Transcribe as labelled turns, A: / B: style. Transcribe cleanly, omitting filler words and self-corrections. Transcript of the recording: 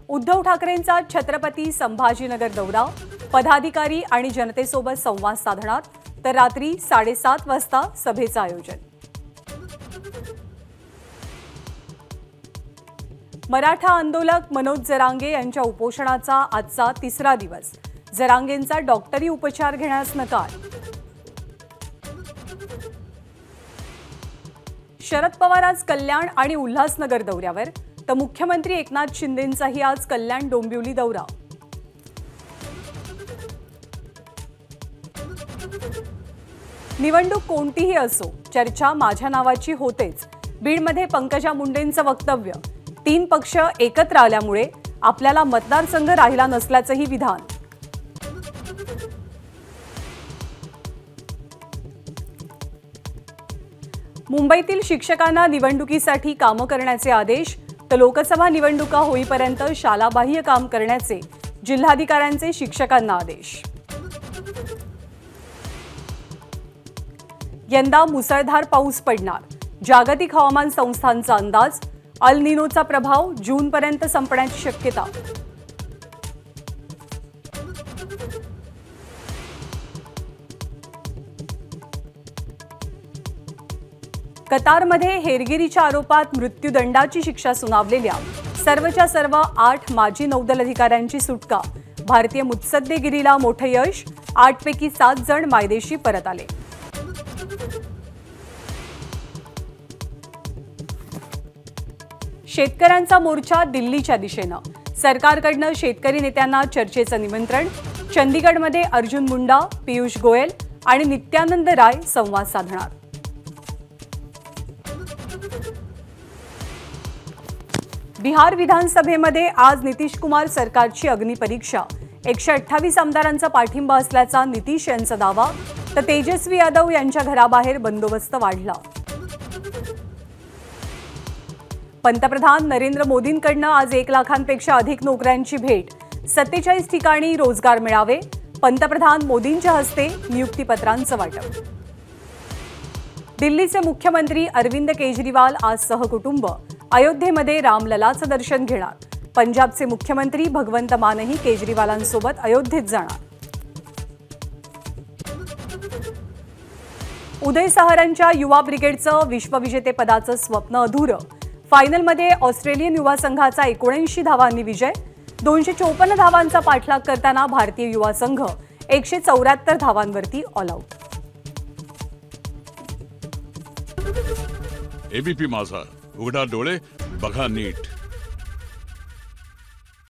A: उद्धव ठाकरेंचा छत्रपती संभाजीनगर दौरा, पदाधिकारी आणि जनतेसोबत संवाद साधणार, तर रात्री 7:30 वाजता सभेचं आयोजन। मराठा आंदोलक मनोज जरांगे यांच्या उपोषणाचा आजचा तिसरा दिवस। जरांगेंचा डॉक्टरी उपचार घेण्यास नकार। शरद पवार आज कल्याण आणि उल्हासनगर दौऱ्यावर, तर मुख्यमंत्री एकनाथ शिंदेंचाही आज कल्याण डोंबिवली दौरा। निवडणूक कोणतीही असो, चर्चा माझ्या नावाची होतेच। बीडमध्ये पंकजा मुंडेंचं वक्तव्य। 3 पक्ष एकत्र आल्यामुळे आपल्याला मतदारसंघ राहिला नसल्याचंही विधान। मुंबईतील शिक्षकांना निवडणुकीसाठी कामं करण्याचे आदेश, तर लोकसभा निवडणुका होईपर्यंत शालाबाह्य काम करण्याचे जिल्हाधिकाऱ्यांचे शिक्षकांना आदेश। यंदा मुसळधार पाऊस पडणार, जागतिक हवामान संस्थांचा अंदाज। अल निनोचा प्रभाव जूनपर्यंत संपण्याची शक्यता। कतारमध्ये हेरगिरीच्या आरोपात मृत्यूदंडाची शिक्षा सुनावलेल्या सर्वच्या सर्व 8 माजी नौदल अधिकाऱ्यांची सुटका। भारतीय मुत्सद्देगिरीला मोठं यश, 8 पैकी 7 जण मायदेशी परत आले। शेतकऱ्यांचा मोर्चा दिल्लीच्या दिशेनं, सरकारकडनं शेतकरी नेत्यांना चर्चेचं निमंत्रण। चंदीगडमध्ये अर्जुन मुंडा, पियुष गोयल आणि नित्यानंद राय संवाद साधणार। बिहार विधानसभेमध्ये आज नितीश कुमार सरकारची अग्निपरीक्षा। 128 आमदारांचा पाठिंबा असल्याचा नितीश यांचा दावा, तर तेजस्वी यादव यांच्या घराबाहेर बंदोबस्त वाढला। पंतप्रधान नरेंद्र मोदींकडनं आज 1 लाखांपेक्षा अधिक नोकऱ्यांची भेट। 47 ठिकाणी रोजगार मिळावे। पंतप्रधान मोदींच्या हस्ते नियुक्तीपत्रांचं वाटप। दिल्लीचे मुख्यमंत्री अरविंद केजरीवाल आज सहकुटुंब अयोध्येमध्ये रामललाचं दर्शन घेणार। पंजाबचे मुख्यमंत्री भगवंत मानही केजरीवालांसोबत अयोध्येत जाणार। उदय साहरनच्या युवा ब्रिगेडचं विश्वविजेतेपदाचं स्वप्न अधुरं। फायनलमध्ये ऑस्ट्रेलियन युवा संघाचा 79 धावांनी विजय। 254 धावांचा पाठलाग करताना भारतीय युवा संघ 174 धावांवरती ऑल आउट।
B: एबीपी माझा, उघडा डोळे बघा नीट।